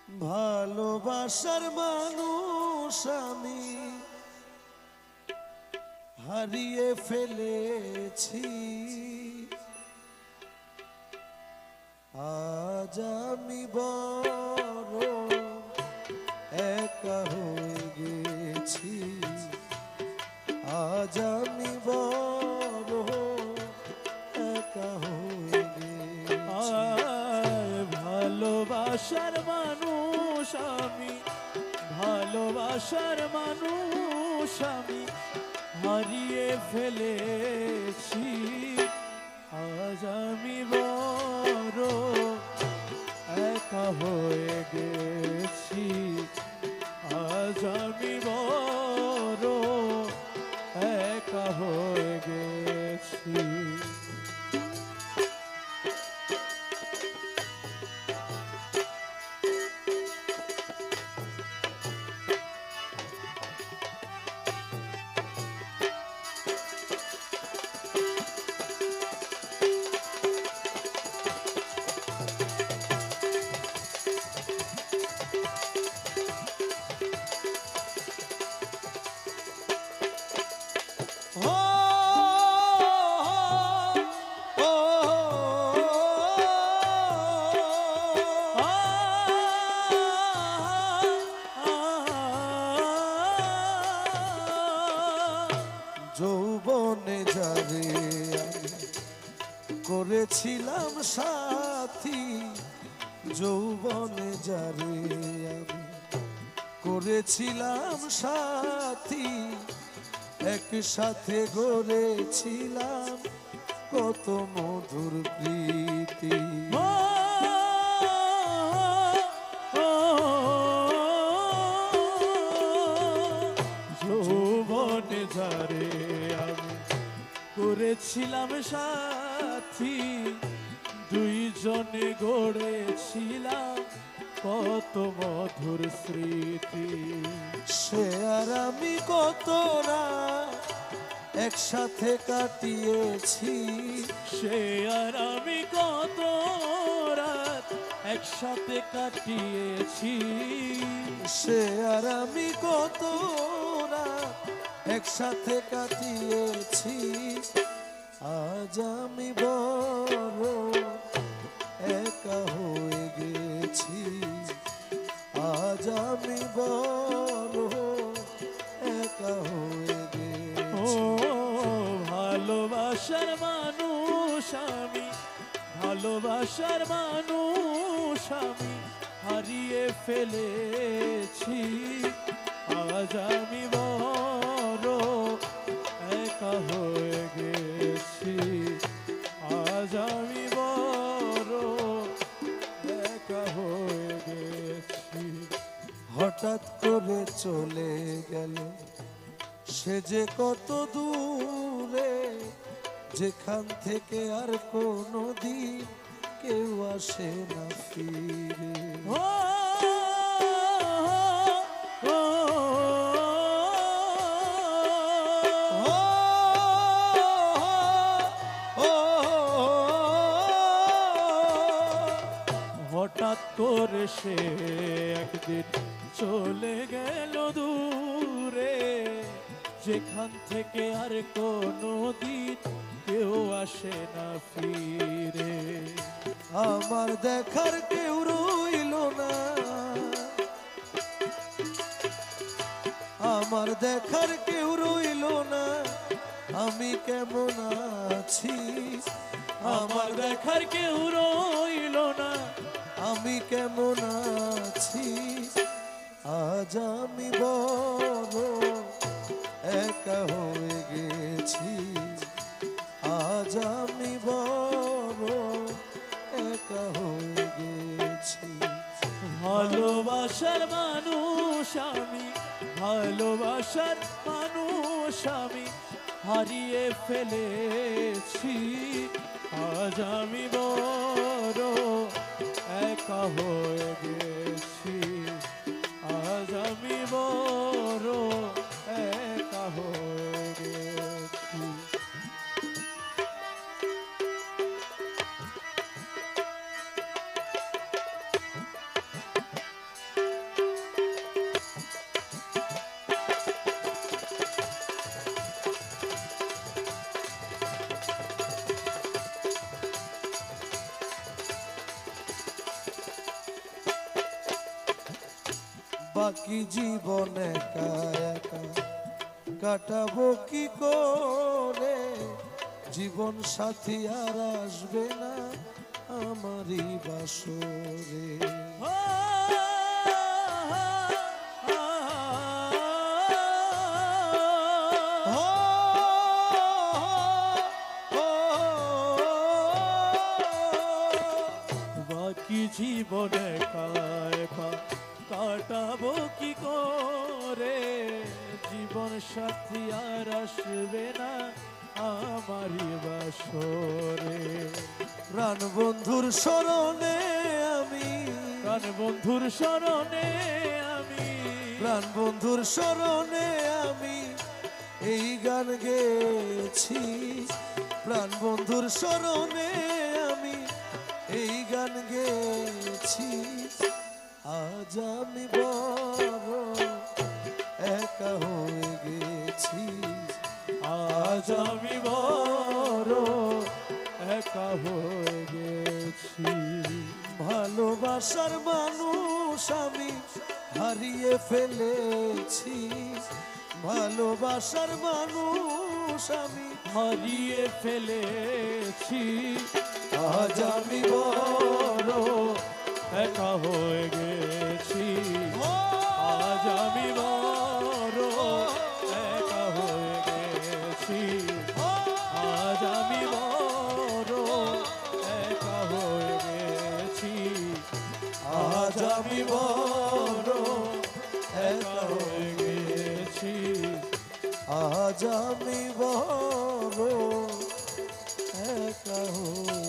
ভালোবাসার মানুষ আমি হারিয়ে ফেলেছি। আজ আমি বড় একা হয়ে গেছি। আজ আমি বড় একা হয়ে গেছি। ভালোবাসার মানুষ আমি, ভালোবাসার মানুষ আমি হারিয়ে ফেলেছি। আজ আমি বড় একা হয়ে গেছি। আজ আমি বড় একা হয়ে গেছি। যৌবনে যারে আমি করেছিলাম সাথী, যৌবনে যারে আমি করেছিলাম সাথী, একসাথে গড়েছিলাম কত মধুর প্রীতি। যৌবনে যারে আমি করেছিলাম সাথী, দুইজনে গড়েছিলাম কত মধুর স্মৃতি। সে আর আমি কত রাত একসাথে কাটিয়েছি, সে আর আমি কত রাত একসাথে কাটিয়েছি। সে আর আমি কত রাত একসাথে কাটিয়েছি। আজ আমি বড় একা হয়ে গেছি। আজ আমি বড় একা হয়ে গেছি। ভালোবাসার মানুষ আমি, ভালোবাসার মানুষ আমি হারিয়ে ফেলেছি। আজ আমি বড় একা হয়ে গেছি। আজ আমি বড় একা হয়ে গেছি। হঠাৎ করে চলে গেল সে যে কত দূরে, যেখান থেকে আর কোনো দিন কেউ আসে না ফিরে। হঠাৎ করে সে একদিন চলে গেল দূরে, যেখান থেকে আর কোনো দিন কেউ আসে না ফিরে। আমার দেখার কেউ রইল না, আমার দেখার কেউ রইল না, আমি কেমন আছি। আমার দেখার কেউ রইল না, আমি কেমন আছি। আজ আমি বড় একা হয়ে গেছি। আজ আমি বড় একা হয়ে গেছি। ভালোবাসার মানুষ আমি, ভালোবাসার মানুষ আমি হারিয়ে ফেলেছি। আজ আমি বড় একা হয়ে গেছি। আজ আমি বড় একা হয়ে গেছি। বাকি জীবন একা একা কাটাবো কি করে, জীবন সাথী আর আসবে না আমারই বাসরে। বাকি জীবন একা একা কাটাবো কি করে, জীবন সাথী আর আসবে না আমারই বাসরে। প্রাণ বন্ধুর স্মরণে আমি, প্রাণ বন্ধুর শরণে আমি, প্রাণ বন্ধুর স্মরণে আমি এই গান গেয়েছি। প্রাণ বন্ধুর স্মরণে আমি এই গান গেয়েছি। আজ আমি বড় একা হয়ে গেছি, আজ আমি বড় একা হয়ে গেছি। ভালোবাসার মানুষ আমি হারিয়ে ফেলেছি। ভালোবাসার মানুষ আমি হারিয়ে ফেলেছি। আজ আমি বড় একা হয়ে গেছি। আজ আমি বড় একা হয়ে গেছি। আজ আমি বড় একা হয়ে গেছি। আজ আমি বড় একা হয়ে গেছি। আজ আমি বড় একা হয়ে